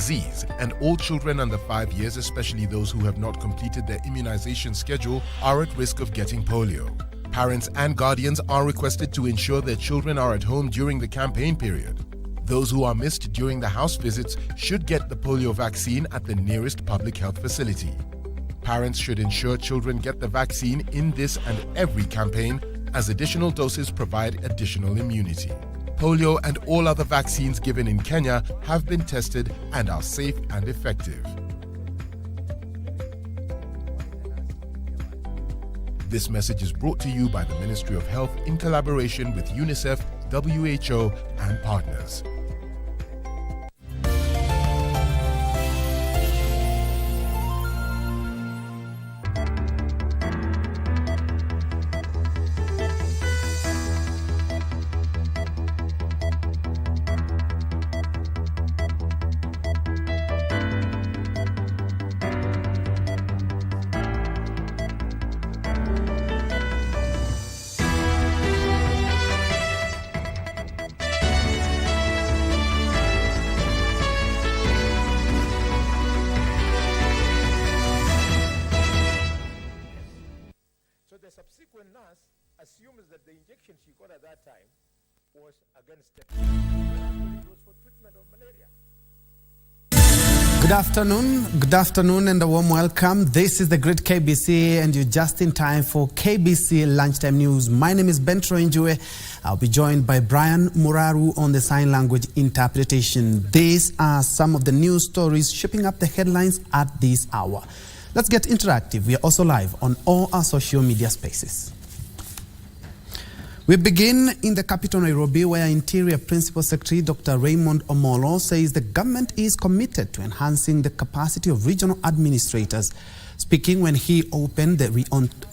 disease, and all children under 5 years, especially those who have not completed their immunization schedule, are at risk of getting polio. Parents and guardians are requested to ensure their children are at home during the campaign period. Those who are missed during the house visits should get the polio vaccine at the nearest public health facility. Parents should ensure children get the vaccine in this and every campaign, as additional doses provide additional immunity. Polio and all other vaccines given in Kenya have been tested and are safe and effective. This message is brought to you by the Ministry of Health in collaboration with UNICEF, WHO, and partners. The subsequent nurse assumes that the injection she got at that time was against it was for treatment of malaria. Good afternoon and a warm welcome. This is the great KBC and you're just in time for KBC Lunchtime News. My name is Njue. I'll be joined by Brian Muraru on the sign language interpretation. These are some of the news stories shaping up the headlines at this hour. Let's get interactive. We are also live on all our social media spaces. We begin in the capital Nairobi, where Interior Principal Secretary Dr. Raymond Omolo says the government is committed to enhancing the capacity of regional administrators. Speaking when he opened the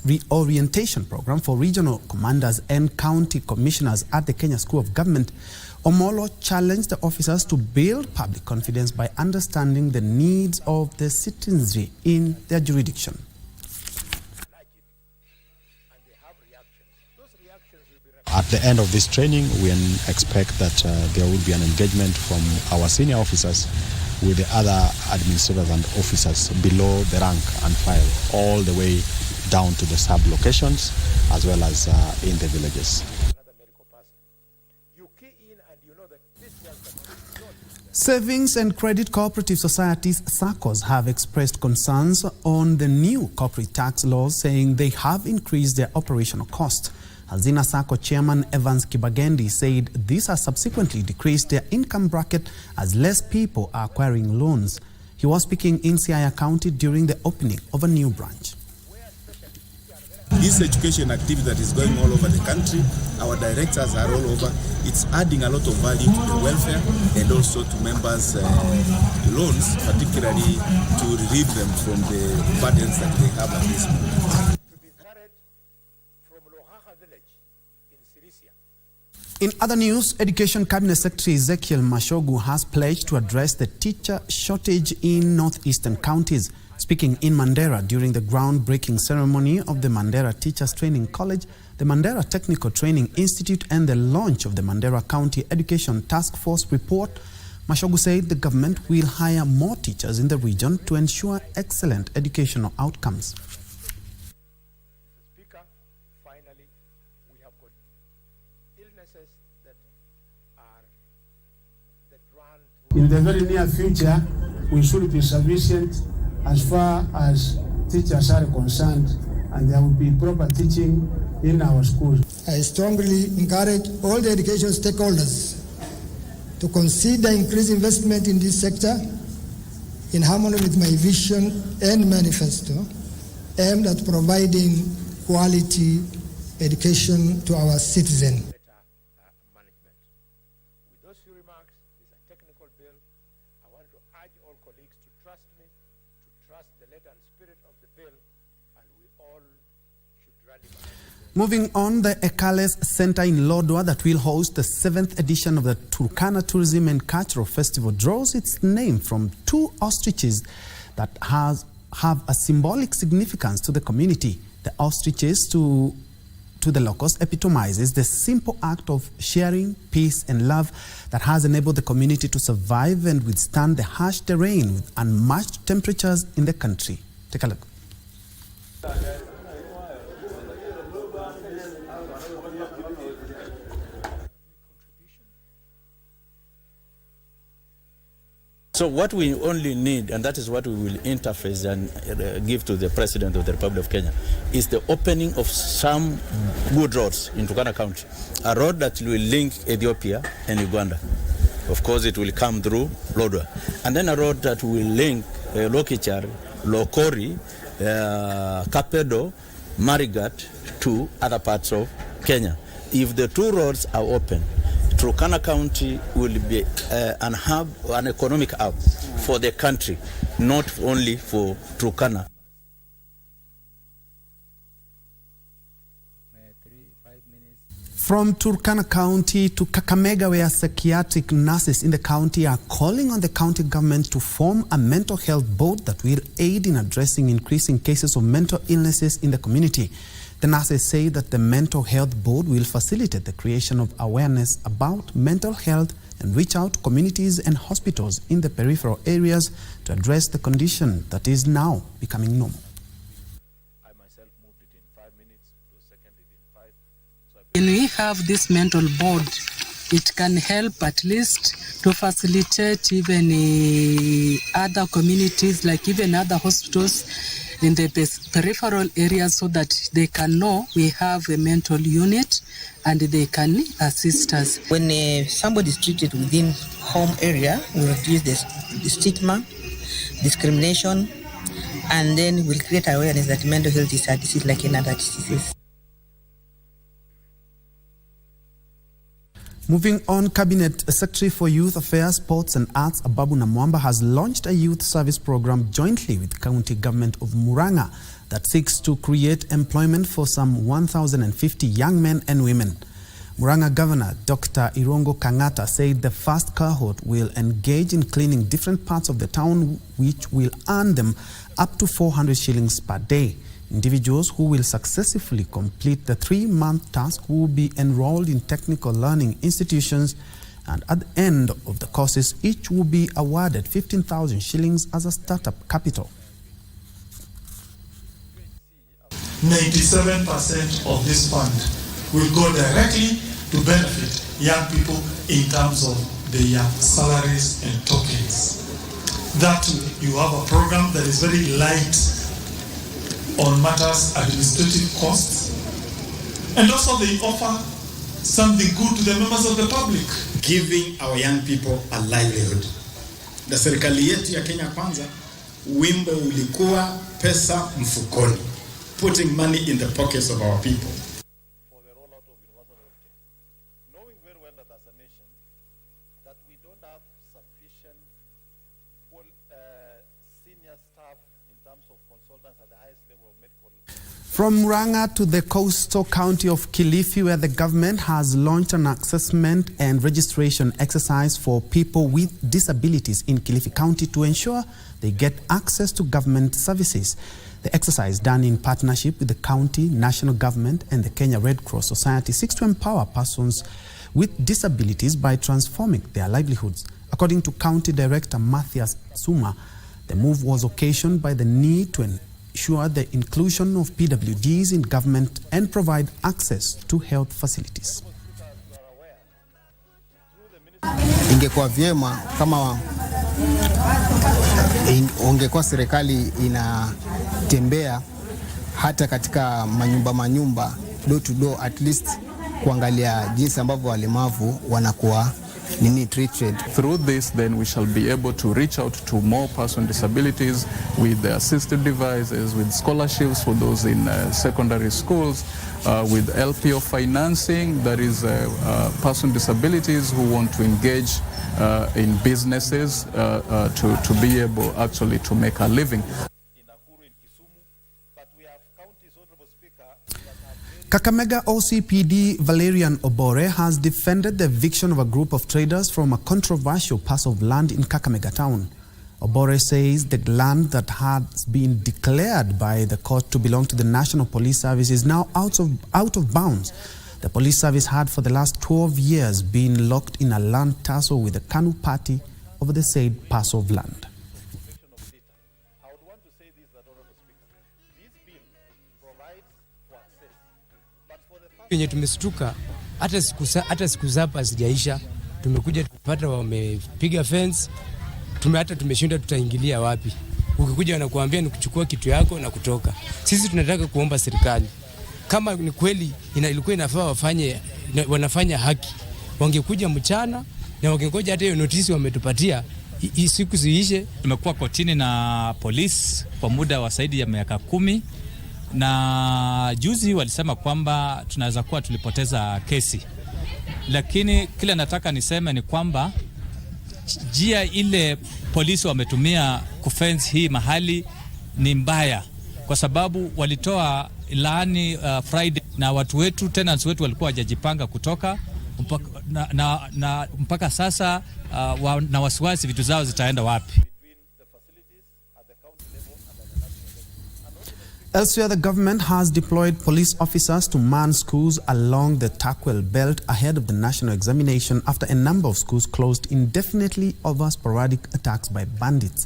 reorientation program for regional commanders and county commissioners at the Kenya School of Government, Omolo challenged the officers to build public confidence by understanding the needs of the citizenry in their jurisdiction. At the end of this training, we expect that there will be an engagement from our senior officers with the other administrators and officers below the rank and file, all the way down to the sub-locations as well as in the villages. Savings and Credit Cooperative Societies, SACCOs, have expressed concerns on the new corporate tax laws, saying they have increased their operational cost. Hazina SACCO Chairman Evans Kibagendi said this has subsequently decreased their income bracket as less people are acquiring loans. He was speaking in Siaya County during the opening of a new branch. This education activity that is going all over the country, our directors are all over. It's adding a lot of value to the welfare and also to members' loans, particularly to relieve them from the burdens that they have at this moment. In other news, Education Cabinet Secretary Ezekiel Mashogu has pledged to address the teacher shortage in northeastern counties. Speaking in Mandera during the groundbreaking ceremony of the Mandera Teachers Training College, the Mandera Technical Training Institute, and the launch of the Mandera County Education Task Force report, Mashogu said the government will hire more teachers in the region to ensure excellent educational outcomes. Speaker, finally, we have got illnesses that are that run. In the very near future, we should be sufficient as far as teachers are concerned, and there will be proper teaching in our schools. I strongly encourage all the education stakeholders to consider increased investment in this sector in harmony with my vision and manifesto aimed at providing quality education to our citizens. With those few remarks, this is a technical bill. I want to urge all colleagues to trust me, to trust the letter and spirit of the bill, and we all should rally behind it. Moving on, the Eales Centre in Lodwar that will host the 7th edition of the Turkana Tourism and Cultural Festival draws its name from two ostriches that have a symbolic significance to the community. The ostriches to to the locals epitomizes the simple act of sharing, peace and love that has enabled the community to survive and withstand the harsh terrain with unmatched temperatures in the country. Take a look. So what we only need, and that is what we will interface and give to the President of the Republic of Kenya, is the opening of some good roads in Turkana County. A road that will link Ethiopia and Uganda. Of course, it will come through Lodwar. And then a road that will link Lokichar, Lokori, Kapedo, Marigat to other parts of Kenya. If the two roads are open, Turkana County will be an hub, an economic hub for the country, not only for Turkana. From Turkana County to Kakamega, where psychiatric nurses in the county are calling on the county government to form a mental health board that will aid in addressing increasing cases of mental illnesses in the community. The nurses say that the mental health board will facilitate the creation of awareness about mental health and reach out to communities and hospitals in the peripheral areas to address the condition that is now becoming normal. I myself moved it in 5 minutes, it was seconded in 5. When we have this mental board, it can help at least to facilitate even other communities, like even other hospitals in the peripheral areas, so that they can know we have a mental unit and they can assist us. When somebody is treated within home area, we reduce the stigma, discrimination, and then we'll create awareness that mental health is a disease like any other diseases. Moving on, Cabinet Secretary for Youth Affairs, Sports and Arts, Ababu Namwamba, has launched a youth service program jointly with the county government of Muranga that seeks to create employment for some 1,050 young men and women. Muranga Governor Dr. Irongo Kangata said the first cohort will engage in cleaning different parts of the town, which will earn them up to 400 shillings per day. Individuals who will successfully complete the 3-month task will be enrolled in technical learning institutions, and at the end of the courses, each will be awarded 15,000 shillings as a startup capital. 97% of this fund will go directly to benefit young people in terms of their salaries and tokens. That you have a program that is very light on matters administrative costs, and also they offer something good to the members of the public, giving our young people a livelihood. Na serikali yetu ya Kenya Kwanza, wimbo ulikuwa pesa mfukoni, putting money in the pockets of our people. For the rollout of universal healthcare, knowing very well that as a nation that we don't have sufficient senior staff in terms of consultants at the highest level of medical. From Muranga to the coastal county of Kilifi, where the government has launched an assessment and registration exercise for people with disabilities in Kilifi County to ensure they get access to government services. The exercise, done in partnership with the county, national government and the Kenya Red Cross Society, seeks to empower persons with disabilities by transforming their livelihoods. According to County Director Matthias Suma, the move was occasioned by the need to ensure the inclusion of PWDs in government and provide access to health facilities. Ingekuwa vyema kama ungekuwa serikali inatembea hata katika manyumba door to door, at least kuangalia jinsi ambavyo walemavu wanakuwa treated. Through this, then we shall be able to reach out to more persons with disabilities with assistive devices, with scholarships for those in secondary schools, with LPO financing, that is person with disabilities who want to engage in businesses to be able actually to make a living. Kakamega OCPD Valerian Obore has defended the eviction of a group of traders from a controversial parcel of land in Kakamega town. Obore says the land that has been declared by the court to belong to the National Police Service is now out of bounds. The police service had for the last 12 years been locked in a land tussle with the KANU party over the said parcel of land. Yenye tumestuka hata siku zapa sijaisha, tumekuja tupata wamepiga fence, hata tumeshinda tutaingilia wapi. Ukikuja wanakuambia ni kuchukua kitu yako na kutoka. Sisi tunataka kuomba serikali, kama ni kweli ilikuwa inafaa wanafanya haki, wangekuja mchana na wangengoja hata hiyo notisi wametupatia siku ziishe. Tumekuwa kotini na polisi kwa muda wa zaidi ya miaka 10, na juzi walisema kwamba tunaweza kuwa tulipoteza kesi, lakini kile nataka niseme ni kwamba njia ile polisi wametumia kufence hii mahali ni mbaya, kwa sababu walitoa ilani Friday na watu wetu, tenants wetu walikuwa hawajajipanga kutoka mpaka sasa na wasiwasi vitu zao zitaenda wapi. Elsewhere, the government has deployed police officers to man schools along the Takwel belt ahead of the national examination after a number of schools closed indefinitely over sporadic attacks by bandits.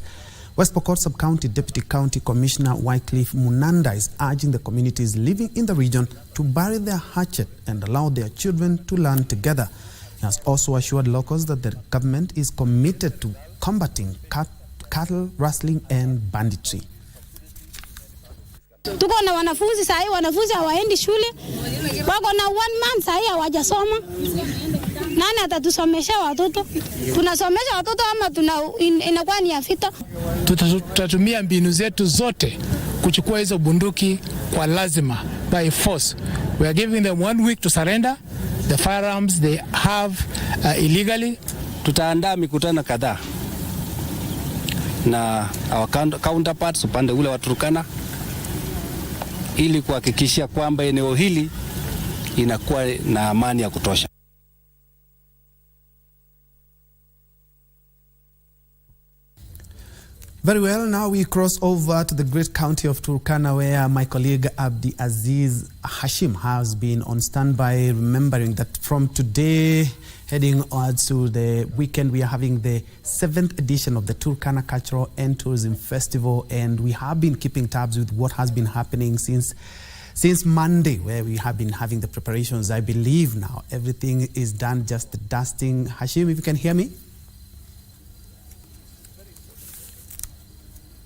West Pokot Sub-County Deputy County Commissioner Wycliffe Munanda is urging the communities living in the region to bury their hatchet and allow their children to learn together. He has also assured locals that the government is committed to combating cattle rustling and banditry. Tuko na wanafunzi sahi, wanafunzi hawaendi shule, wako na 1 month sahi hawajasoma. Nani atatusomesha watoto? Tunasomesha watoto ama inakuwa ni vita? Tutatumia mbinu zetu zote kuchukua hizo bunduki kwa lazima, by force. We are giving them 1 week to surrender the firearms they have illegally. Tutaandaa mikutano kadhaa na our counterparts upande ule wa Turkana ili kuhakikisha kwamba eneo hili inakuwa na amani ya kutosha. Very well, now we cross over to the great county of Turkana, where my colleague Abdi Aziz Hashim has been on standby, remembering that from today heading on to the weekend, we are having the 7th edition of the Turkana Cultural and Tourism Festival, and we have been keeping tabs with what has been happening since Monday, where we have been having the preparations. I believe now everything is done, just the dusting. Hashim, if you can hear me.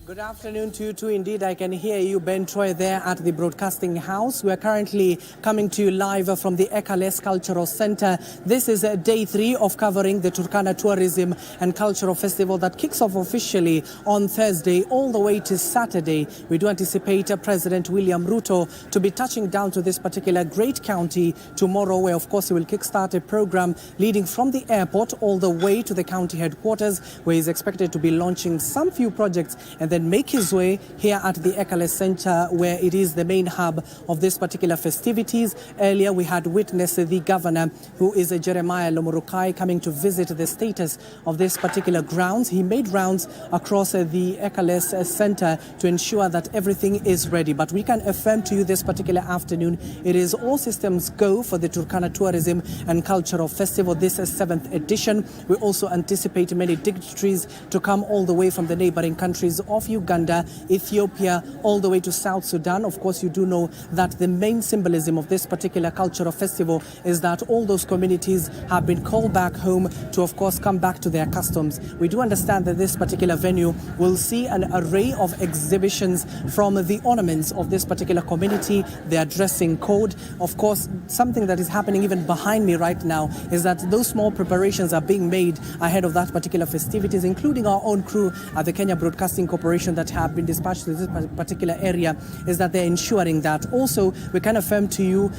Good afternoon to you too. Indeed, I can hear you, Ben Troy, there at the Broadcasting House. We are currently coming to you live from the Eales Cultural Centre. This is day 3 of covering the Turkana Tourism and Cultural Festival that kicks off officially on Thursday all the way to Saturday. We do anticipate President William Ruto to be touching down to this particular great county tomorrow, where of course he will kickstart a program leading from the airport all the way to the county headquarters, where he's expected to be launching some few projects and then make his way here at the Eales Centre, where it is the main hub of this particular festivities. Earlier we had witnessed the governor, who is Jeremiah Lomurukai, coming to visit the status of this particular grounds. He made rounds across the Eales Centre to ensure that everything is ready. But we can affirm to you this particular afternoon, it is all systems go for the Turkana Tourism and Cultural Festival, this 7th edition. We also anticipate many dignitaries to come all the way from the neighboring countries of Uganda, Ethiopia, all the way to South Sudan. Of course, you do know that the main symbolism of this particular cultural festival is that all those communities have been called back home to, of course, come back to their customs. We do understand that this particular venue will see an array of exhibitions from the ornaments of this particular community, their dressing code. Of course, something that is happening even behind me right now is that those small preparations are being made ahead of that particular festivities, including our own crew at the Kenya Broadcasting Corporation, operation that have been dispatched to this particular area is that they're ensuring that. Also, we can affirm to you,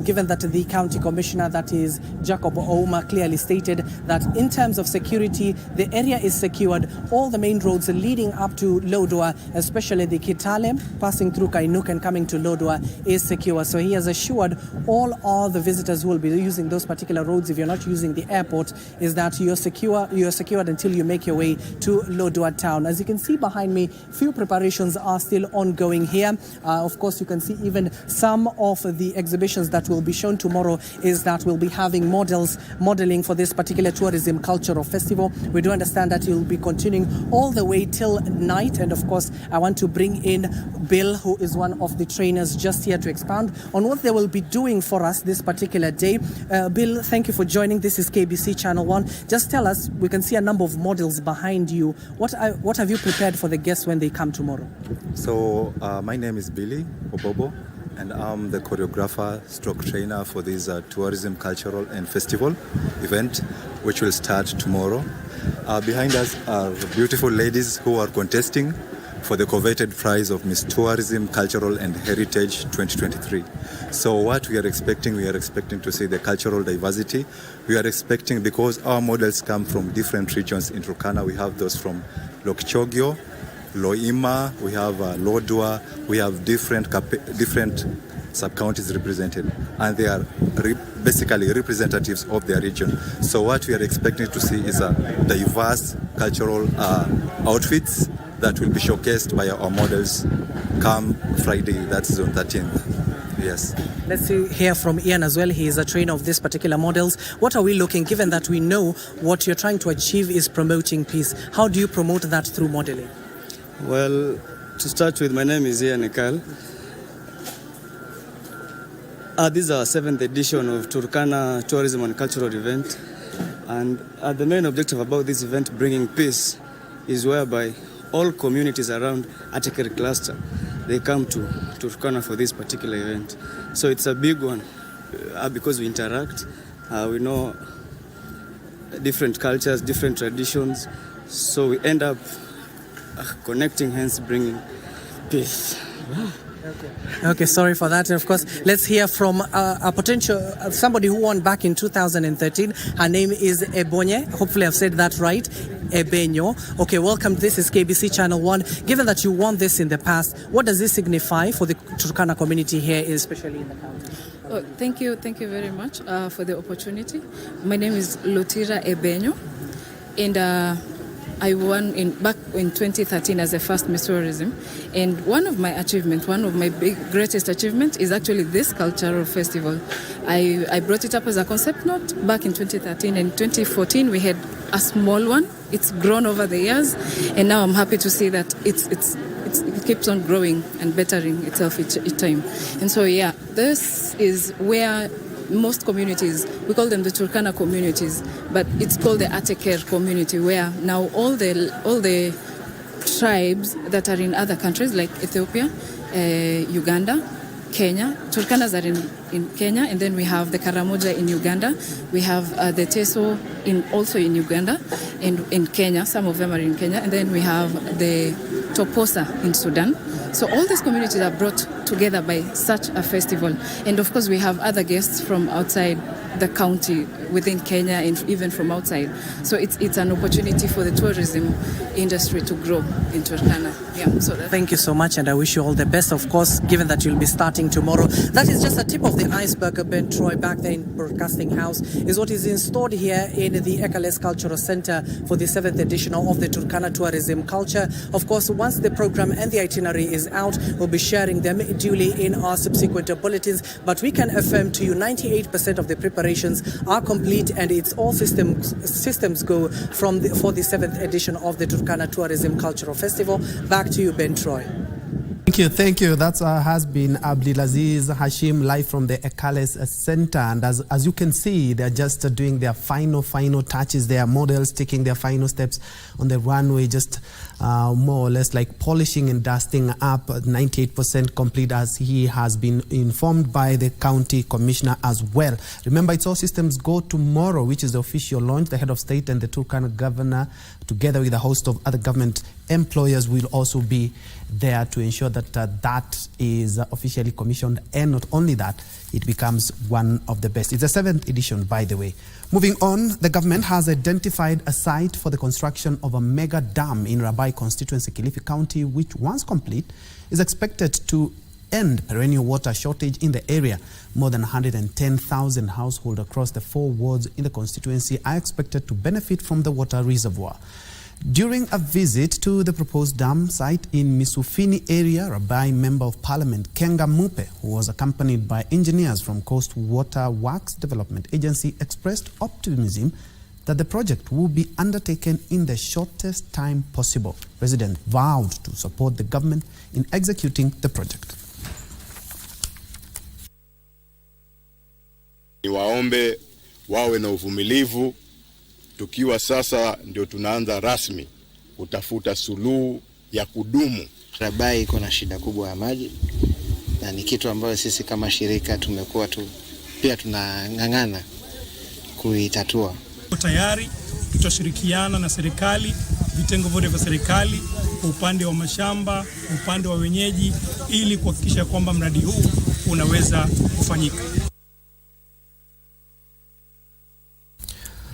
given that the county commissioner, that is Jacob Ouma, clearly stated that in terms of security, the area is secured. All the main roads leading up to Lodwar, especially the Kitale, passing through Kainuk and coming to Lodwar, is secure. So he has assured all the visitors who will be using those particular roads, if you're not using the airport, is that you're secured until you make your way to Lodwar town. As you can see behind me, few preparations are still ongoing here. Of course, you can see even some of the exhibitions that will be shown tomorrow is that we'll be having modeling for this particular tourism cultural festival. We do understand that you'll be continuing all the way till night. And of course, I want to bring in Bill, who is one of the trainers just here to expound on what they will be doing for us this particular day. Bill, thank you for joining. This is KBC Channel 1. Just tell us, we can see a number of models behind you. What have you prepared for the guests when they come tomorrow? So my name is Billy Obobo, and I'm the choreographer stroke trainer for this tourism cultural and festival event, which will start tomorrow. Behind us are beautiful ladies who are contesting for the coveted prize of Miss Tourism, Cultural and Heritage 2023. So what we are expecting to see the cultural diversity. We are expecting, because our models come from different regions in Turkana, we have those from Lokchogyo, Loima, we have Lodwar, we have different sub-counties represented, and they are basically representatives of their region. So what we are expecting to see is a diverse cultural outfits that will be showcased by our models come Friday, that's on 13th. Yes. Let's hear from Ian as well. He is a trainer of this particular models. What are we looking, given that we know what you're trying to achieve is promoting peace? How do you promote that through modeling? Well, to start with, my name is Ian Ekal. This is our 7th edition of Turkana Tourism and Cultural Event. And the main objective about this event, bringing peace, is whereby all communities around Atekeri cluster, they come to Turkana for this particular event. So it's a big one because we interact, we know different cultures, different traditions. So we end up connecting, hence bringing peace. Okay, sorry for that. And of course, let's hear from a potential somebody who won back in 2013. Her name is Ebonye. Hopefully I've said that right. Ebenyo. Okay, welcome. This is KBC Channel 1. Given that you won this in the past, what does this signify for the Turkana community here, especially in the county? Oh, thank you very much for the opportunity. My name is Lotira Ebenyo, and I won back in 2013 as the first Miss Tourism. And one of my greatest achievements is actually this cultural festival. I brought it up as a concept note back in 2013. And 2014 we had a small one. It's grown over the years, and now I'm happy to see that it keeps on growing and bettering itself each time. And so yeah, this is where most communities, we call them the Turkana communities, but it's called the Ateker community, where now all the tribes that are in other countries like Ethiopia, Uganda, Kenya, Turkanas are in Kenya, and then we have the Karamoja in Uganda, we have the Teso also in Uganda, and in Kenya, some of them are in Kenya, and then we have the Toposa in Sudan. So all these communities are brought together by such a festival. And of course we have other guests from outside the county, within Kenya, and even from outside. So it's an opportunity for the tourism industry to grow in Turkana. Yeah. So thank you so much, and I wish you all the best, of course, given that you'll be starting tomorrow. That is just a tip of the iceberg. Ben Troy back there in Broadcasting House is what is installed here in the Eales Cultural Centre for the 7th edition of the Turkana Tourism Culture. Of course, once the program and the itinerary is out, we'll be sharing them duly in our subsequent bulletins. But we can affirm to you 98% of the preparations are complete, and it's all systems go for the 7th edition of the Turkana Tourism Cultural Festival. Back to you, Ben Troy. Thank you. That has been Abdulaziz Hashim live from the Eales Centre. And as you can see, they're just doing their final touches. Their models taking their final steps on the runway, just more or less like polishing and dusting up. 98% complete, as he has been informed by the county commissioner as well. Remember, it's all systems go tomorrow, which is the official launch. The head of state and the Turkana governor, together with a host of other government employers, will also be there to ensure that that is officially commissioned, and not only that, it becomes one of the best. It's the 7th edition, by the way. Moving on, the government has identified a site for the construction of a mega dam in Rabai constituency, Kilifi County, which, once complete, is expected to end perennial water shortage in the area. More than 110,000 households across the 4 wards in the constituency are expected to benefit from the water reservoir. During a visit to the proposed dam site in Misufini area, Rabai Member of Parliament Kenga Mupe, who was accompanied by engineers from Coast Water Works Development Agency, expressed optimism that the project will be undertaken in the shortest time possible. Residents vowed to support the government in executing the project. Niwaombe wawe na uvumilivu. Tukiwa sasa ndio tunaanza rasmi kutafuta suluhu ya kudumu. Rabai iko na shida kubwa ya maji, na ni kitu ambayo sisi kama shirika tumekuwa pia tunang'ang'ana kuitatua. Tayari tutashirikiana na serikali, vitengo vyote vya serikali, upande wa mashamba, upande wa wenyeji, ili kuhakikisha kwamba mradi huu unaweza kufanyika.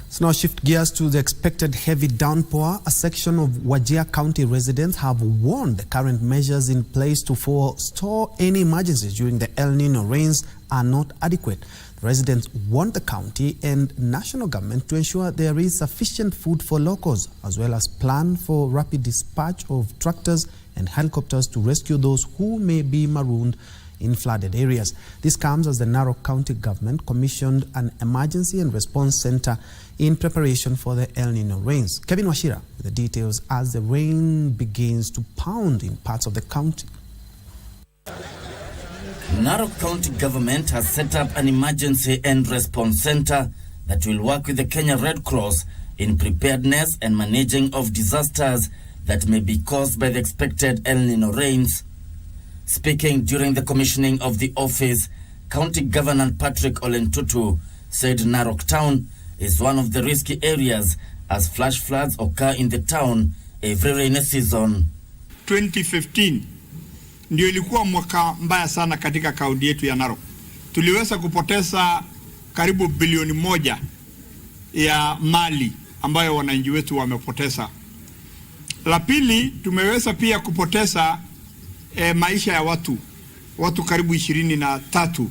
So now shift gears to the expected heavy downpour. A section of Wajir County residents have warned the current measures in place to forestall any emergencies during the El Nino rains are not adequate. Residents want the county and national government to ensure there is sufficient food for locals, as well as plan for rapid dispatch of tractors and helicopters to rescue those who may be marooned in flooded areas. This comes as the Narok County government commissioned an emergency and response center in preparation for the El Nino rains. Kevin Washira with the details as the rain begins to pound in parts of the county. Narok County government has set up an emergency and response center that will work with the Kenya Red Cross in preparedness and managing of disasters that may be caused by the expected El Nino rains. Speaking during the commissioning of the office, County Governor Patrick Olentutu said Narok Town is one of the risky areas as flash floods occur in the town every rainy season. 2015 ndio ilikuwa mwaka mbaya sana katika kaunti yetu ya Narok. Tuliweza kupoteza karibu bilioni 1 ya mali ambayo wananchi wetu wamepoteza. La pili, tumeweza pia kupoteza maisha ya watu karibu 23.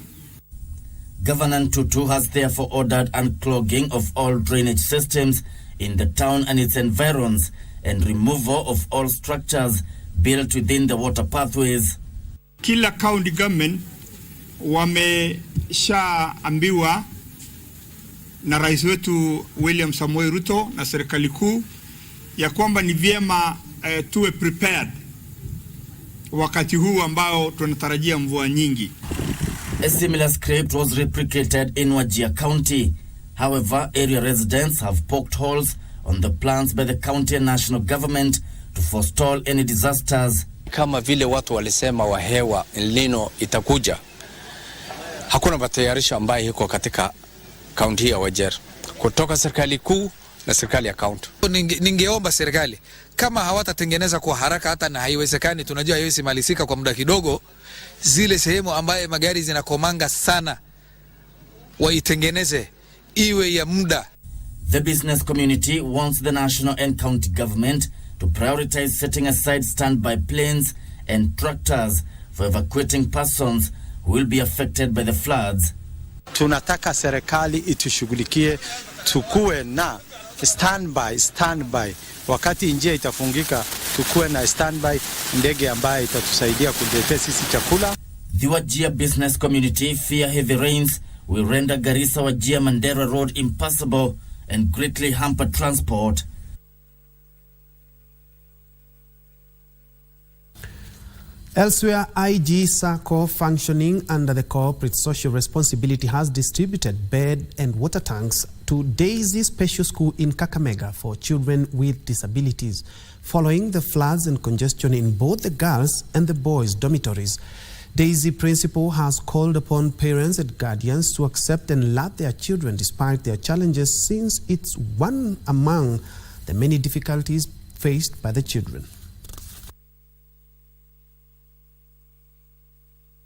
Governor Tutu has therefore ordered unclogging of all drainage systems in the town and its environs and removal of all structures built within the water pathways. Kila county government wameshaambiwa na rais wetu William Samoei Ruto na serikali kuu ya kwamba ni vyema tuwe prepared wakati huu ambao tunatarajia mvua nyingi. A similar script was replicated in Wajir County. However, area residents have poked holes on the plans by the county and national government to forestall any disasters. Kama vile watu walisema wa hewa El Nino itakuja, hakuna matayarisho ambayo iko katika kaunti ya Wajir kutoka serikali kuu na serikali ya kaunti. Ningeomba serikali kama hawatatengeneza kwa haraka, hata na haiwezekani, tunajua haiwezi malisika kwa muda kidogo, zile sehemu ambaye magari zinakomanga sana waitengeneze iwe ya muda. The business community wants the national and county government to prioritize setting aside standby planes and tractors for evacuating persons who will be affected by the floods. Tunataka serikali itushughulikie, tukue na standby. Wakati njia itafungika, tukue na standby ndege ambaye itatusaidia kuletea sisi chakula. The Wajir business community fear heavy rains will render Garissa-Wajir Mandera Road impassable and greatly hamper transport. Elsewhere, IG SACCO, functioning under the corporate social responsibility, has distributed bed and water tanks to Daisy Special School in Kakamega for children with disabilities, following the floods and congestion in both the girls and the boys' dormitories. Daisy principal has called upon parents and guardians to accept and love their children despite their challenges, since it's one among the many difficulties faced by the children.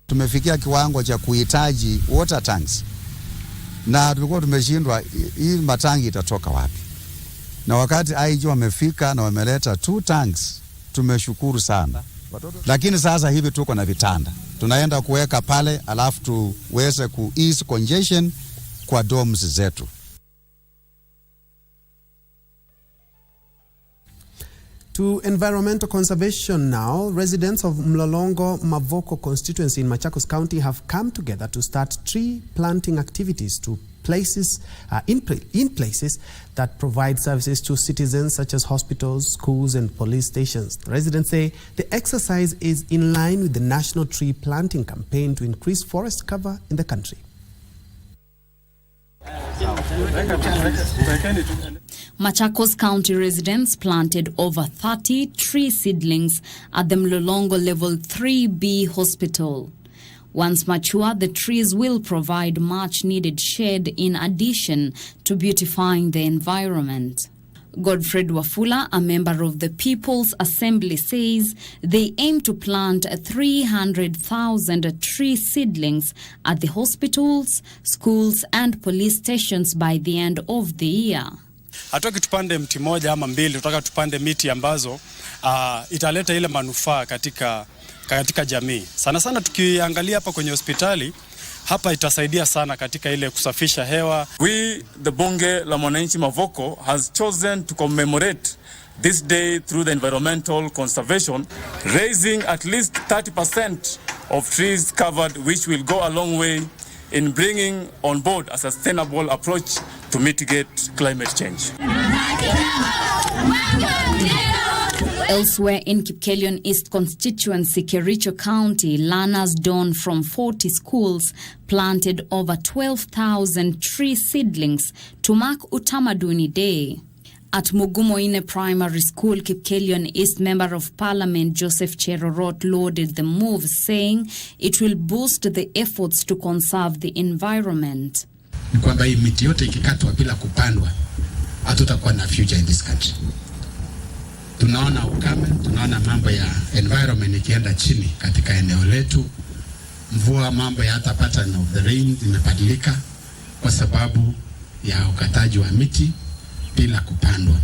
Tumefikia kiwango cha kuhitaji water tanks na tulikuwa tumeshindwa hii matangi itatoka wapi. Na wakati IG wamefika na wameleta 2 tanks, tumeshukuru sana. Lakini sasa hivi tuko na vitanda. Tunaenda kuweka pale alafu tuweze ku ease congestion kwa dorms zetu. To environmental conservation now, residents of Mlolongo Mavoko constituency in Machakos County have come together to start tree planting activities to places in places that provide services to citizens, such as hospitals, schools and police stations. The residents say the exercise is in line with the national tree planting campaign to increase forest cover in the country. Machakos County residents planted over 30 tree seedlings at the Mlolongo Level 3B hospital. Once mature, the trees will provide much-needed shade in addition to beautifying the environment. Godfred Wafula, a member of the People's Assembly, says they aim to plant 300,000 tree seedlings at the hospitals, schools and police stations by the end of the year. Hatuki tupande mti moja ama mbili, tutaka tupande miti ambazo italeta ile manufaa katika jamii. Sana sana tukiangalia hapa kwenye hospitali, hapa itasaidia sana katika ile kusafisha hewa. We, the Bunge la Mwananchi Mavoko, has chosen to commemorate this day through the environmental conservation, raising at least 30% of trees covered, which will go a long way in bringing on board a sustainable approach to mitigate climate change. Elsewhere in Kipkelion East constituency, Kericho County, learners drawn from 40 schools planted over 12,000 tree seedlings to mark Utamaduni Day. At Mugumoine Primary School, Kipkelion East Member of Parliament Joseph Cherorot lauded the move, saying it will boost the efforts to conserve the environment. Ni kwamba hii miti yote ikikatwa bila kupandwa, hatutakuwa na future in this country. Tunaona ukame, tunaona mambo ya environment ikienda chini katika eneo letu. Mvua, mambo ya hata pattern of the rain imebadilika kwa sababu ya ukataji wa miti bila kupandwa.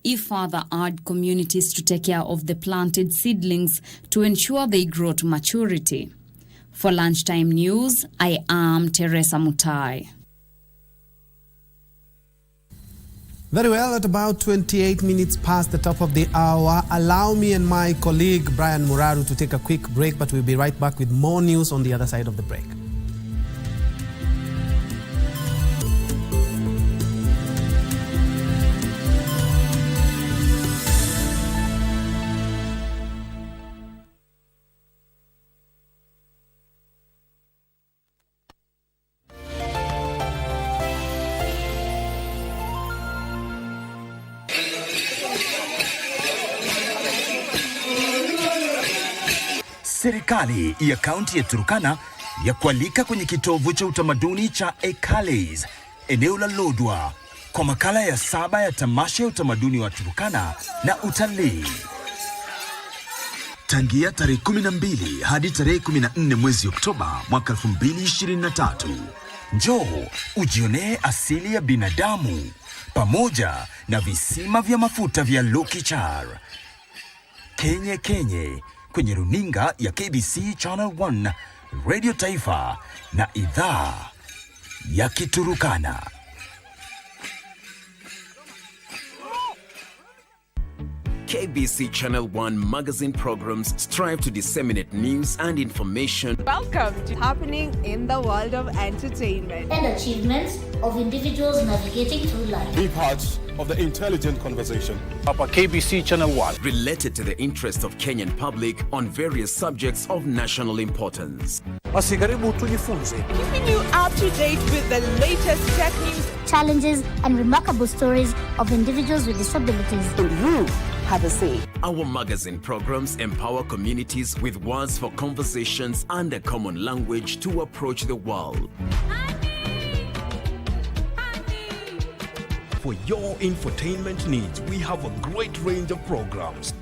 He further urged communities to take care of the planted seedlings to ensure they grow to maturity. For Lunchtime News, I am Teresa Mutai. Very well, at about 28 minutes past the top of the hour, allow me and my colleague Brian Muraru to take a quick break, but we'll be right back with more news on the other side of the break. Serikali ya kaunti ya Turkana ya kualika kwenye kitovu cha utamaduni cha Eales, eneo la Lodwar, kwa makala ya 7 ya tamasha ya utamaduni wa Turkana na utalii. Tangia tarehe 12 hadi tarehe 14 mwezi Oktoba mwaka 2023. Njoo ujionee asili ya binadamu pamoja na visima vya mafuta vya Lokichar. Kenye kwenye runinga ya KBC Channel 1, Radio Taifa na idhaa ya Kiturukana. KBC Channel 1 magazine programs strive to disseminate news and information. Welcome to Happening in the World of Entertainment and achievements of individuals navigating through life. Be part of the intelligent conversation. Hapa KBC Channel 1. Related to the interest of Kenyan public on various subjects of national importance. Basi karibu tujifunze. Keeping you up to date with the latest tech news, challenges, and remarkable stories of individuals with disabilities. And you have a say. Our magazine programs empower communities with words for conversations and a common language to approach the world. For your infotainment needs, we have a great range of programs.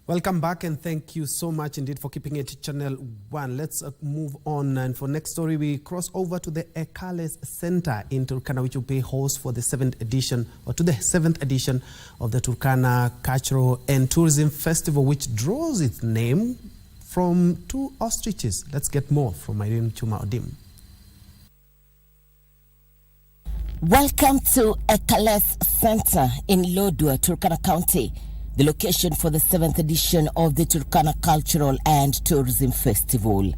Welcome back, and thank you so much indeed for keeping it to Channel 1. Let's move on, and for next story we cross over to the Eales Centre in Turkana, which will be host for the 7th edition of the Turkana Cultural and Tourism Festival, which draws its name from two ostriches. Let's get more from Irene Chuma-Odim. Welcome to Eales Centre in Lodwar, Turkana County, the location for the 7th edition of the Turkana Cultural and Tourism Festival.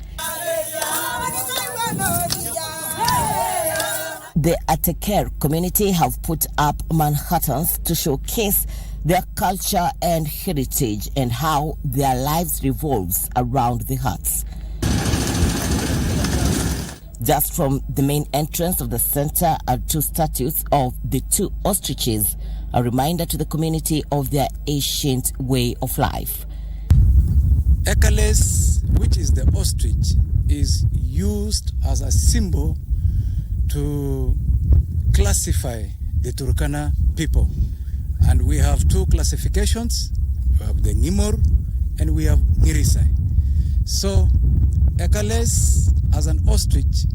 The Ateker community have put up Manhattans to showcase their culture and heritage and how their lives revolves around the huts. Just from the main entrance of the center are two statues of the two ostriches, a reminder to the community of their ancient way of life. Eales, which is the ostrich, is used as a symbol to classify the Turkana people. And we have two classifications. We have the Ngimor and we have Ngirisai. So Eales as an ostrich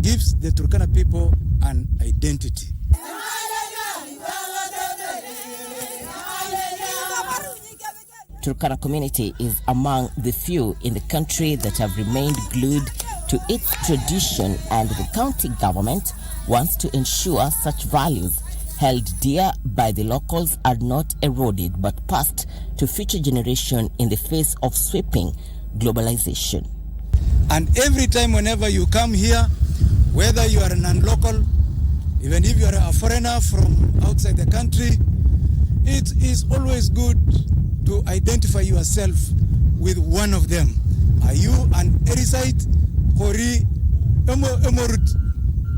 gives the Turkana people an identity. Turkana community is among the few in the country that have remained glued to its tradition, and the county government wants to ensure such values held dear by the locals are not eroded but passed to future generation in the face of sweeping globalization. And every time whenever you come here, whether you are a non-local, even if you are a foreigner from outside the country, it is always good to identify yourself with one of them. Are you an Erisite, Hori, Emorut?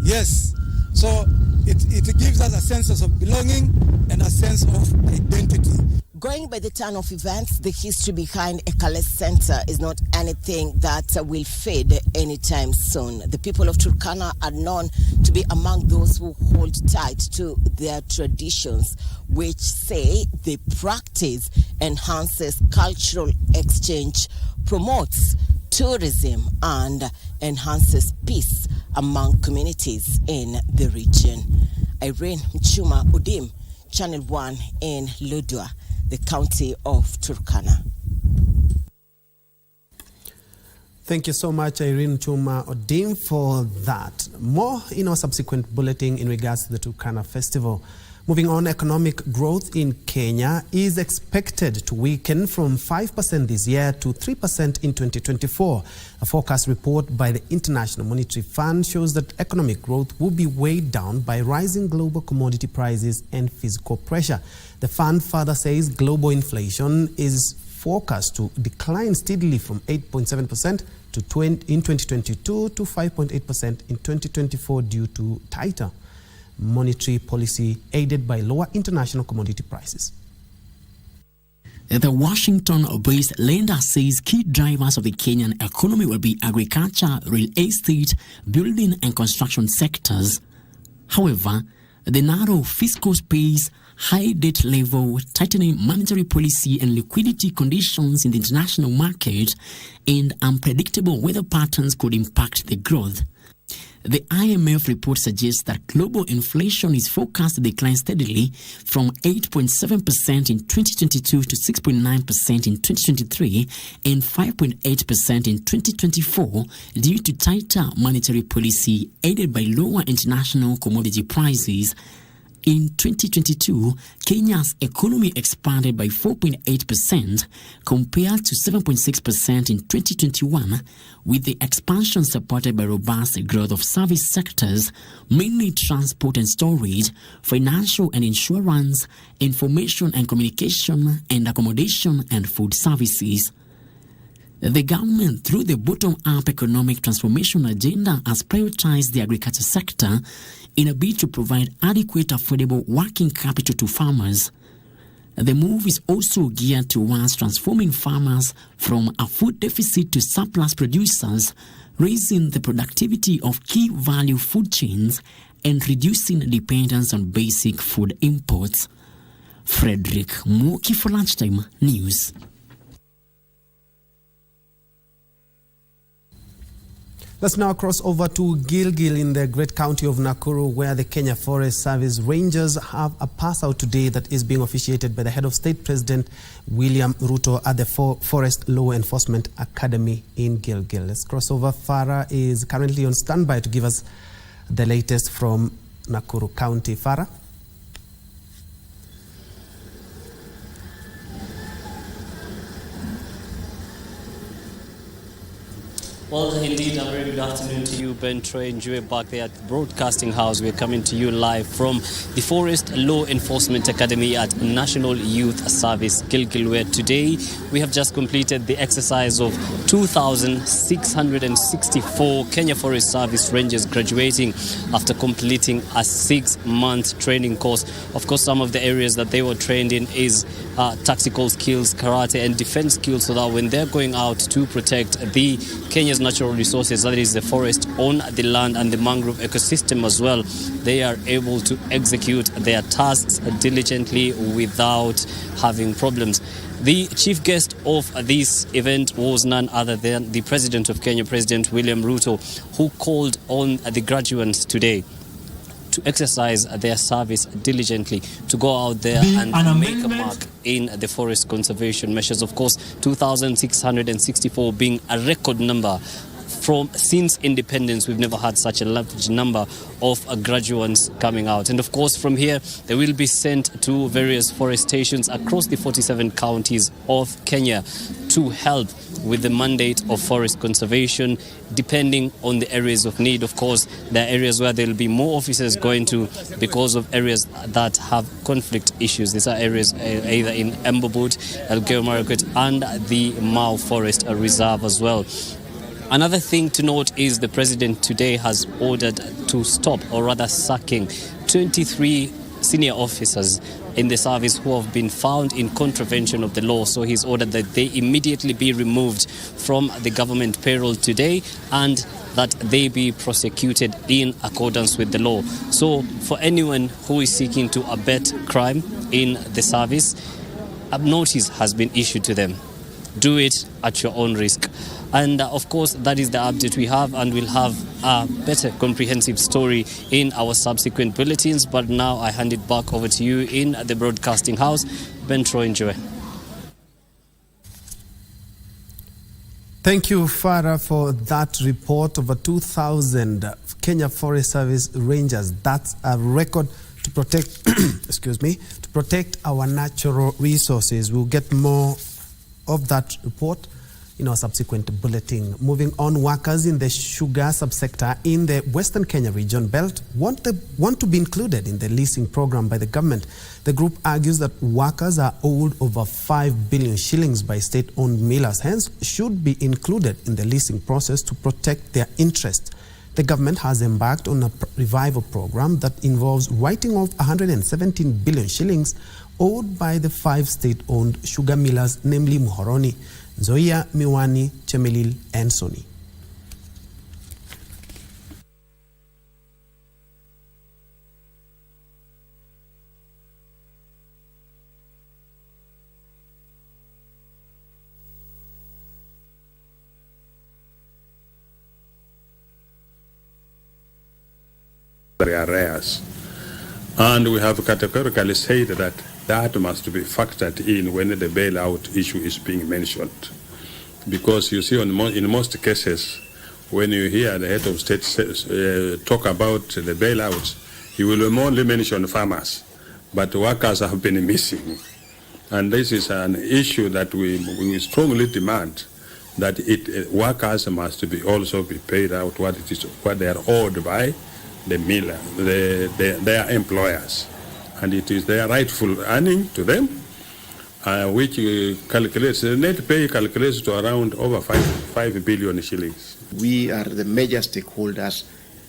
Yes. So it gives us a sense of belonging and a sense of identity. Going by the turn of events, the history behind Eales Centre is not anything that will fade anytime soon. The people of Turkana are known to be among those who hold tight to their traditions, which say the practice enhances cultural exchange, promotes tourism, and enhances peace among communities in the region. Irene Chuma-Odim, Channel 1 in Lodwar, the county of Turkana. Thank you so much, Irene Chuma-Odim, for that. More in our subsequent bulletin in regards to the Turkana Festival. Moving on, economic growth in Kenya is expected to weaken from 5% this year to 3% in 2024. A forecast report by the International Monetary Fund shows that economic growth will be weighed down by rising global commodity prices and fiscal pressure. The fund further says global inflation is forecast to decline steadily from 8.7% in 2022 to 5.8% in 2024 due to tighter monetary policy aided by lower international commodity prices. The Washington-based lender says key drivers of the Kenyan economy will be agriculture, real estate, building and construction sectors. However, the narrow fiscal space, high debt level, tightening monetary policy and liquidity conditions in the international market, and unpredictable weather patterns could impact the growth. The IMF report suggests that global inflation is forecast to decline steadily from 8.7% in 2022 to 6.9% in 2023 and 5.8% in 2024 due to tighter monetary policy aided by lower international commodity prices. In 2022, Kenya's economy expanded by 4.8% compared to 7.6% in 2021, with the expansion supported by robust growth of service sectors, mainly transport and storage, financial and insurance, information and communication, and accommodation and food services. The government, through the bottom-up economic transformation agenda, has prioritized the agriculture sector in a bid to provide adequate, affordable working capital to farmers. The move is also geared towards transforming farmers from a food deficit to surplus producers, raising the productivity of key value food chains and reducing dependence on basic food imports. Frederick Muki for Lunchtime News. Let's now cross over to Gilgil in the great county of Nakuru, where the Kenya Forest Service Rangers have a pass-out today that is being officiated by the head of state, President William Ruto, at the Forest Law Enforcement Academy in Gilgil. Let's cross over. Farah is currently on standby to give us the latest from Nakuru County. Farah? Well, indeed, a very good afternoon to you, Ben Troy, Njue, back there at the Broadcasting House. We're coming to you live from the Forest Law Enforcement Academy at National Youth Service, Gilgil, where today we have just completed the exercise of 2,664 Kenya Forest Service Rangers graduating after completing a 6-month training course. Of course, some of the areas that they were trained in is tactical skills, karate and defense skills, so that when they're going out to protect the Kenya's natural resources, that is the forest on the land and the mangrove ecosystem as well, they are able to execute their tasks diligently without having problems. The chief guest of this event was none other than the President of Kenya, President William Ruto, who called on the graduates today to exercise their service diligently, to go out there and make a mark in the forest conservation measures. Of course, 2,664 being a record number. Since independence, we've never had such a large number of graduates coming out. And of course, from here, they will be sent to various forest stations across the 47 counties of Kenya to help with the mandate of forest conservation, depending on the areas of need. Of course, there are areas where there will be more officers going to because of areas that have conflict issues. These are areas either in Embobut, Elgeyo Marakwet, and the Mau Forest Reserve as well. Another thing to note is the president today has ordered to stop, or rather sacking, 23 senior officers in the service who have been found in contravention of the law. So he's ordered that they immediately be removed from the government payroll today and that they be prosecuted in accordance with the law. So for anyone who is seeking to abet crime in the service, a notice has been issued to them. Do it at your own risk. And of course, that is the update we have, and we'll have a better comprehensive story in our subsequent bulletins. But now I hand it back over to you in the Broadcasting House. Ben Troy, Njue. Thank you, Farah, for that report. Over 2,000 Kenya Forest Service Rangers. That's a record to protect, excuse me, to protect our natural resources. We'll get more of that report in our subsequent bulletin. Moving on, workers in the sugar subsector in the Western Kenya region belt want to be included in the leasing program by the government. The group argues that workers are owed over 5 billion shillings by state-owned millers, hence should be included in the leasing process to protect their interests. The government has embarked on a revival program that involves writing off 117 billion shillings owed by the 5 state-owned sugar millers, namely Muhoroni, Nzoia, Miwani, Chemelil, and Soni. Arrears. And we have categorically said that that must be factored in when the bailout issue is being mentioned. Because you see, in most cases, when you hear the head of state talk about the bailouts, he will only mention farmers, but workers have been missing. And this is an issue that we strongly demand that workers must also be paid out what they are owed by the miller, their employers, and it is their rightful earning to them, which calculates, the net pay calculates to around over 5 billion shillings. We are the major stakeholders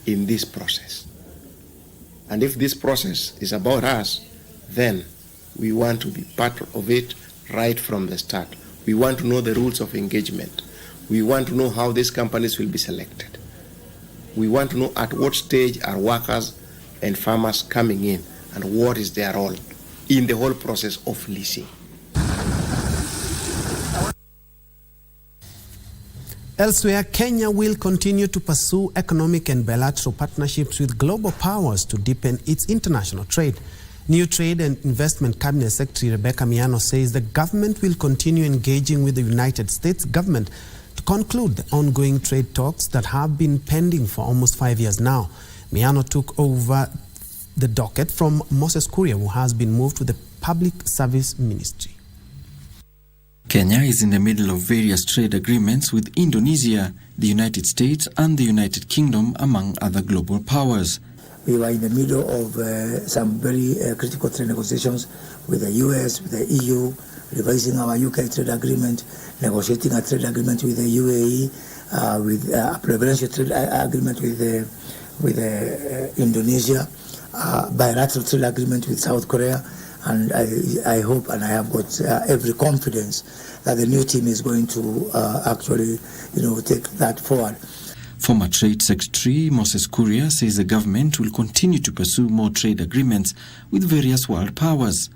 in this process, and if this process is about us, then we want to be part of it right from the start. We want to know the rules of engagement. We want to know how these companies will be selected. We want to know at what stage are workers and farmers coming in and what is their role in the whole process of leasing. Elsewhere, Kenya will continue to pursue economic and bilateral partnerships with global powers to deepen its international trade. New Trade and Investment Cabinet Secretary Rebecca Miano says the government will continue engaging with the United States government to conclude the ongoing trade talks that have been pending for almost 5 years now. Miano took over the docket from Moses Kuria, who has been moved to the Public Service Ministry. Kenya is in the middle of various trade agreements with Indonesia, the United States, and the United Kingdom, among other global powers. We were in the middle of some very critical trade negotiations with the US, with the EU, revising our UK trade agreement, negotiating a trade agreement with the UAE, with a preferential trade agreement with Indonesia, bilateral trade agreement with South Korea, and I hope and I have got every confidence that the new team is going to actually, take that forward. Former Trade Secretary Moses Kuria says the government will continue to pursue more trade agreements with various world powers.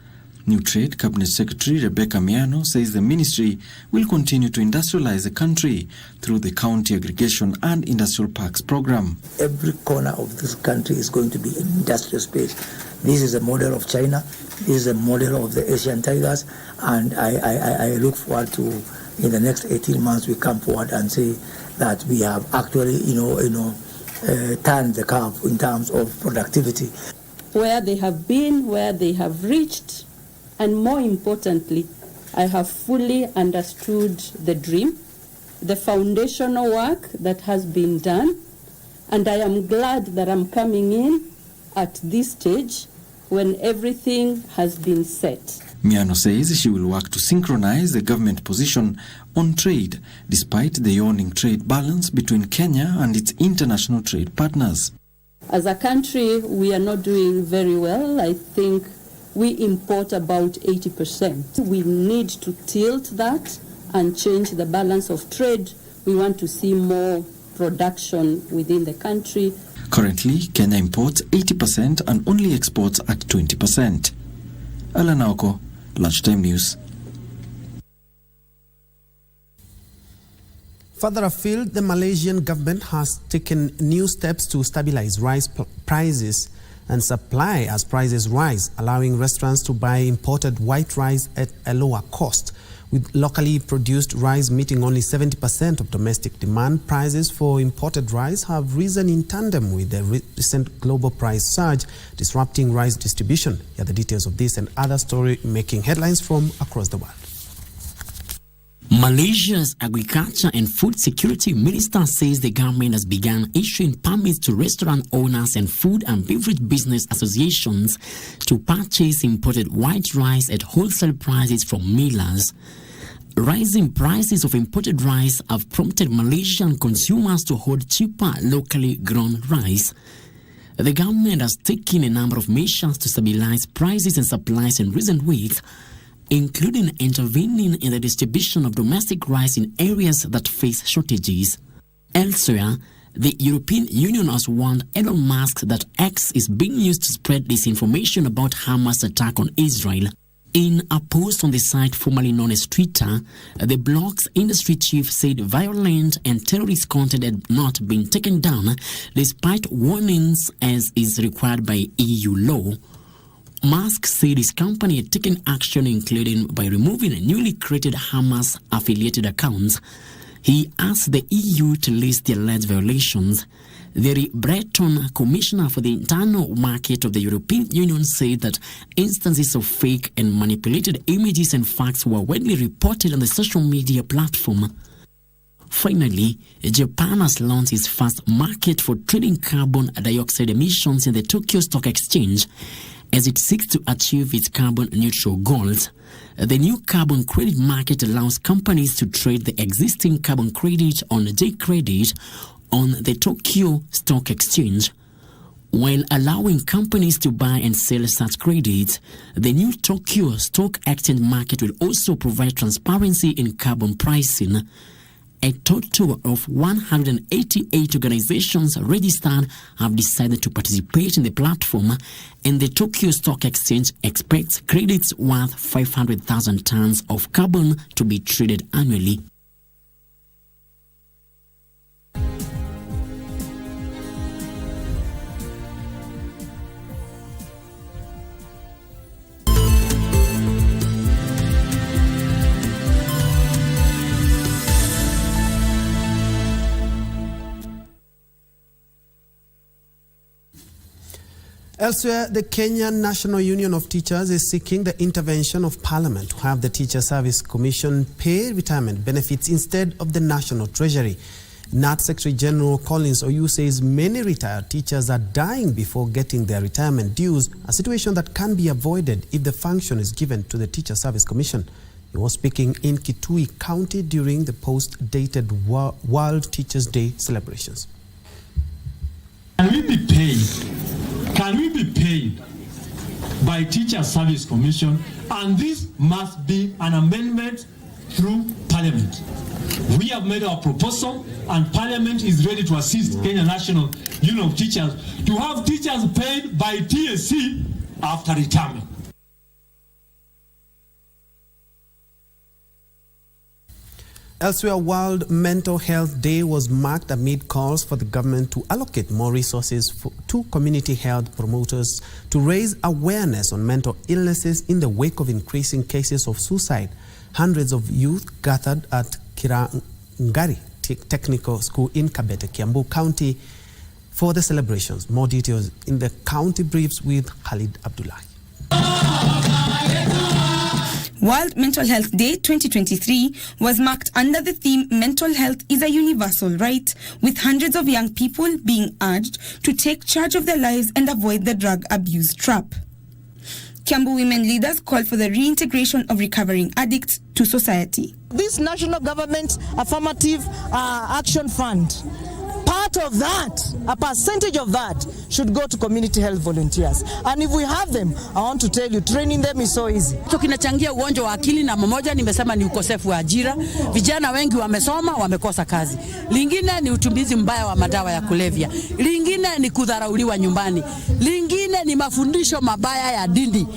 New Trade Cabinet Secretary Rebecca Miano says the ministry will continue to industrialize the country through the County Aggregation and Industrial Parks program. Every corner of this country is going to be an industrial space. This is a model of China. This is a model of the Asian tigers, and I look forward to, in the next 18 months, we come forward and say that we have actually, turned the curve in terms of productivity. Where they have been, where they have reached, and more importantly, I have fully understood the dream, the foundational work that has been done, and I am glad that I'm coming in at this stage when everything has been set. Miano says she will work to synchronize the government position on trade, despite the yawning trade balance between Kenya and its international trade partners. As a country, we are not doing very well. I think we import about 80%. We need to tilt that and change the balance of trade. We want to see more production within the country. Currently, Kenya imports 80% and only exports at 20%. Alanaoko, Lunchtime News. Further afield, the Malaysian government has taken new steps to stabilize rice prices and supply as prices rise, allowing restaurants to buy imported white rice at a lower cost. With locally produced rice meeting only 70% of domestic demand, prices for imported rice have risen in tandem with the recent global price surge, disrupting rice distribution. Here are the details of this and other story making headlines from across the world. Malaysia's Agriculture and Food Security Minister says the government has begun issuing permits to restaurant owners and food and beverage business associations to purchase imported white rice at wholesale prices from millers. Rising prices of imported rice have prompted Malaysian consumers to hoard cheaper locally grown rice. The government has taken a number of measures to stabilize prices and supplies in recent weeks, including intervening in the distribution of domestic rice in areas that face shortages. Elsewhere, the European Union has warned Elon Musk that X is being used to spread disinformation about Hamas' attack on Israel. In a post on the site formerly known as Twitter, the blog's industry chief said violent and terrorist content had not been taken down despite warnings as is required by EU law. Musk said his company had taken action, including by removing newly created Hamas-affiliated accounts. He asked the EU to list the alleged violations. The Breton commissioner for the internal market of the European Union said that instances of fake and manipulated images and facts were widely reported on the social media platform. Finally, Japan has launched its first market for trading carbon dioxide emissions in the Tokyo Stock Exchange as it seeks to achieve its carbon neutral goals. The new carbon credit market allows companies to trade the existing carbon credit on J-Credit on the Tokyo Stock Exchange. While allowing companies to buy and sell such credits, the new Tokyo Stock Exchange market will also provide transparency in carbon pricing. A total of 188 organizations registered have decided to participate in the platform, and the Tokyo Stock Exchange expects credits worth 500,000 tons of carbon to be traded annually. Elsewhere, the Kenyan National Union of Teachers is seeking the intervention of Parliament to have the Teacher Service Commission pay retirement benefits instead of the National Treasury. NAT Secretary General Collins Oyu says many retired teachers are dying before getting their retirement dues, a situation that can be avoided if the function is given to the Teacher Service Commission. He was speaking in Kitui County during the post-dated World Teachers' Day celebrations. Can we be paid? Can we be paid by Teacher Service Commission? And this must be an amendment through Parliament. We have made our proposal, and Parliament is ready to assist Kenya National Union of Teachers to have teachers paid by TSC after retirement. Elsewhere, World Mental Health Day was marked amid calls for the government to allocate more resources to community health promoters to raise awareness on mental illnesses in the wake of increasing cases of suicide. Hundreds of youth gathered at Kirangari Technical School in Kabete, Kiambu County for the celebrations. More details in the county briefs with Khalid Abdullah. World Mental Health Day 2023 was marked under the theme Mental Health is a Universal Right, with hundreds of young people being urged to take charge of their lives and avoid the drug abuse trap. Kiambu women leaders called for the reintegration of recovering addicts to society. This national government affirmative action fund, part of that, a percentage of that should go to community health volunteers. And if we have them, I want to tell you, training them is so easy. Kinachangia ugonjwa wa akili na mmoja nimesema ni ukosefu wa ajira. Vijana wengi wamesoma wamekosa kazi. Lingine ni utumizi mbaya wa madawa ya kulevya. Lingine ni kudharauliwa nyumbani. Lingine ni mafundisho mabaya ya dini.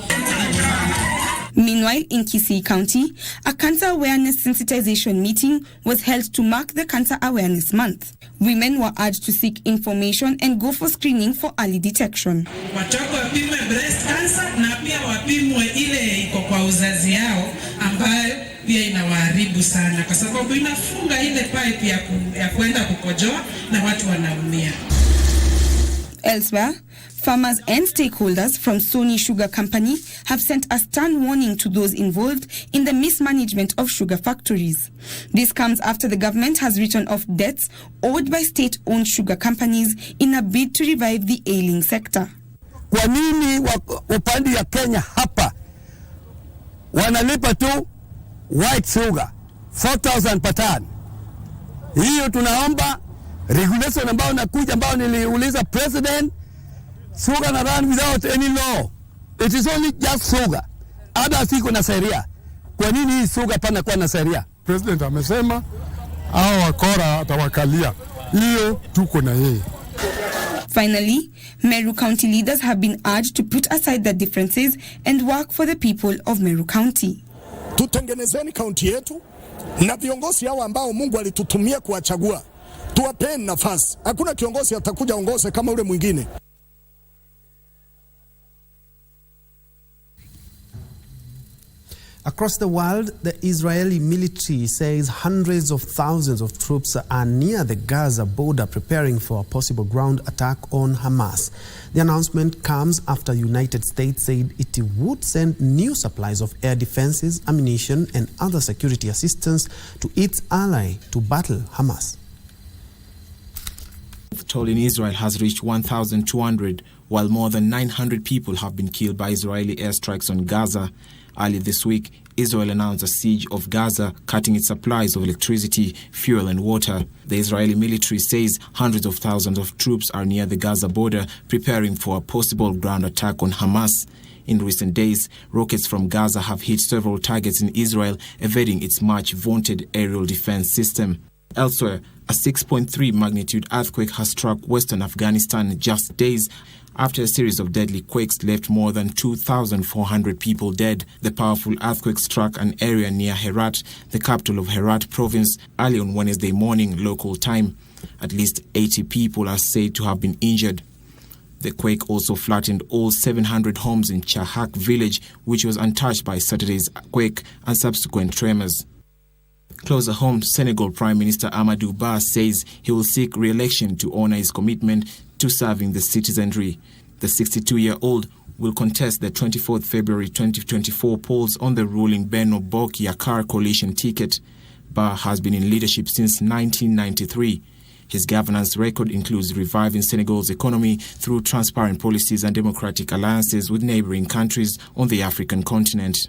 Meanwhile, in Kisii County, a cancer awareness sensitization meeting was held to mark the Cancer Awareness Month. Women were urged to seek information and go for screening for early detection. Watoto wapimwe breast cancer na pia wapimwe ile iko kwa uzazi yao ambayo pia inawaharibu sana kwa sababu inafunga ile pipe ya kwenda kukojoa na watu wanaumia. Elsewhere, farmers and stakeholders from Sony Sugar Company have sent a stern warning to those involved in the mismanagement of sugar factories. This comes after the government has written off debts owed by state-owned sugar companies in a bid to revive the ailing sector. Kwa nini upande ya Kenya hapa wanalipa tu white sugar 4,000 per ton? Hiyo tunaomba regulation ambao nakuja ambao niliuliza president Sugar na run without any law. It is only just sugar. Others iko na sheria. Kwa nini hii sugar pana kwa na sheria? President amesema hao wakora atawakalia. Hiyo tuko na yeye. Finally, Meru County leaders have been urged to put aside their differences and work for the people of Meru County. Tutengenezeni kaunti yetu na viongozi hao ambao Mungu alitutumia kuwachagua. Tuwapeni nafasi. Hakuna kiongozi atakuja ongoze kama ule mwingine. Across the world, the Israeli military says hundreds of thousands of troops are near the Gaza border preparing for a possible ground attack on Hamas. The announcement comes after the United States said it would send new supplies of air defenses, ammunition, and other security assistance to its ally to battle Hamas. The toll in Israel has reached 1,200, while more than 900 people have been killed by Israeli airstrikes on Gaza. Early this week, Israel announced a siege of Gaza, cutting its supplies of electricity, fuel and water. The Israeli military says hundreds of thousands of troops are near the Gaza border, preparing for a possible ground attack on Hamas. In recent days, rockets from Gaza have hit several targets in Israel, evading its much-vaunted aerial defense system. Elsewhere, a 6.3 magnitude earthquake has struck western Afghanistan just days after a series of deadly quakes left more than 2,400 people dead. The powerful earthquake struck an area near Herat, the capital of Herat province, early on Wednesday morning local time. At least 80 people are said to have been injured. The quake also flattened all 700 homes in Chahak village, which was untouched by Saturday's quake and subsequent tremors. Closer home, Senegal Prime Minister Amadou Ba says he will seek re-election to honor his commitment to serving the citizenry. The 62-year-old will contest the 24th February 2024 polls on the ruling Benno Bokk Yakaar coalition ticket. Ba has been in leadership since 1993. His governance record includes reviving Senegal's economy through transparent policies and democratic alliances with neighboring countries on the African continent.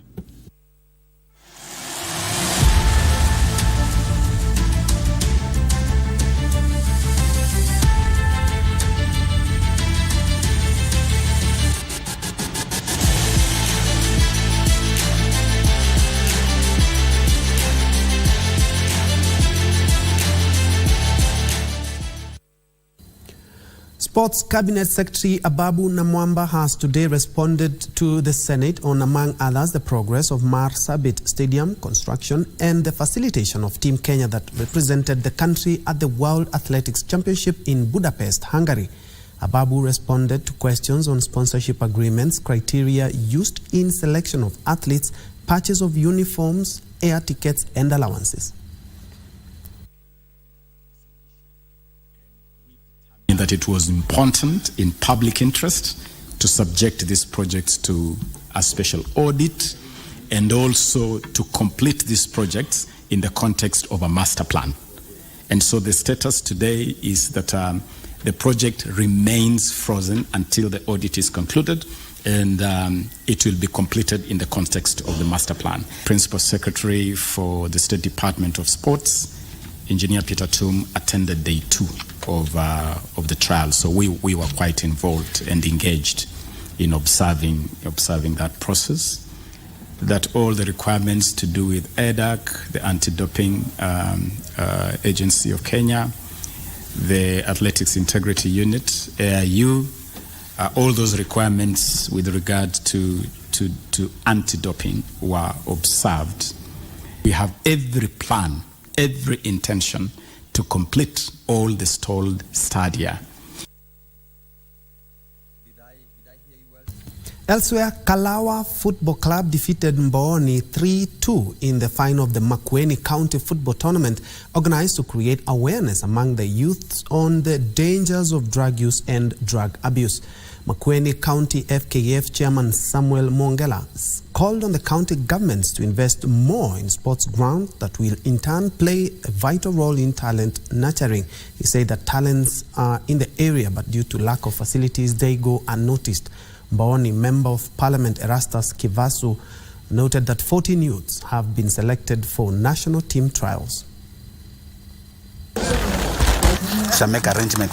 Sports Cabinet Secretary Ababu Namwamba has today responded to the Senate on, among others, the progress of Marsabit Stadium construction and the facilitation of Team Kenya that represented the country at the World Athletics Championship in Budapest, Hungary. Ababu responded to questions on sponsorship agreements, criteria used in selection of athletes, purchase of uniforms, air tickets, and allowances. That it was important in public interest to subject these projects to a special audit and also to complete these projects in the context of a master plan. And so the status today is that the project remains frozen until the audit is concluded, and it will be completed in the context of the master plan. Principal Secretary for the State Department of Sports, Engineer Peter Toom, attended day 2 of the trial, so we were quite involved and engaged in observing that process. That all the requirements to do with EDAC, the Anti-Doping Agency of Kenya, the Athletics Integrity Unit, AIU, all those requirements with regard to anti-doping were observed. We have every plan, every intention to complete all the stalled stadia. Elsewhere, Kalawa Football Club defeated Boni 3-2 in the final of the Makueni County Football Tournament, organized to create awareness among the youths on the dangers of drug use and drug abuse. Makueni County FKF Chairman Samuel Mongela called on the county governments to invest more in sports grounds that will in turn play a vital role in talent nurturing. He said that talents are in the area, but due to lack of facilities, they go unnoticed. Boni Member of Parliament Erastus Kivasu noted that 14 youths have been selected for national team trials. tuta make arrangement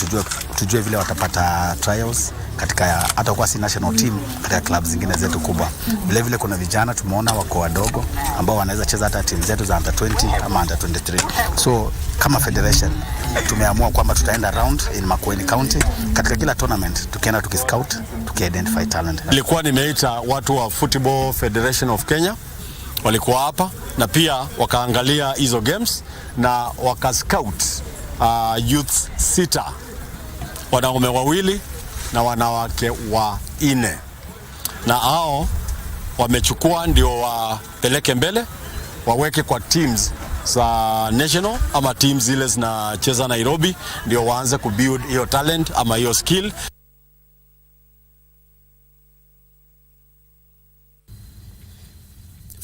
tujue vile watapata trials katika hata kwa si national team katika club zingine zetu kubwa. Vile vile kuna vijana tumeona wako wadogo ambao wanaweza cheza hata timu zetu za under 20 ama under 23. So kama federation tumeamua kwamba tutaenda round in Makueni County katika kila tournament, tukienda tukiscout, tukiidentify talent. Nilikuwa nimeita watu wa Football Federation of Kenya, walikuwa hapa na pia wakaangalia hizo games na wakascout youth 6, wanaume 2 na wanawake 4, na hao wamechukua ndio wapeleke mbele waweke kwa teams za national ama teams zile zinacheza Nairobi, ndio waanze kubuild hiyo talent ama hiyo skill.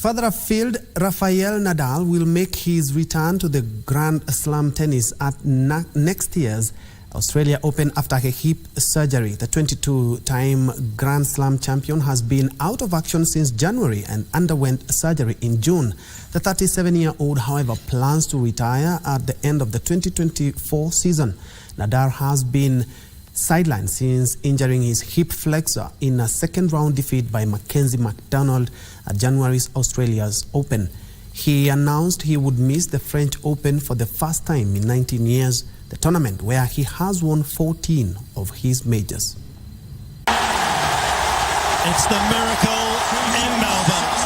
Further afield, Rafael Nadal will make his return to the Grand Slam tennis at next year's Australia Open after a hip surgery. The 22-time Grand Slam champion has been out of action since January and underwent surgery in June. The 37-year-old, however, plans to retire at the end of the 2024 season. Nadal has been sidelined since injuring his hip flexor in a second-round defeat by Mackenzie McDonald at January's Australia's Open. He announced he would miss the French Open for the first time in 19 years, the tournament where he has won 14 of his majors. It's the miracle in Melbourne.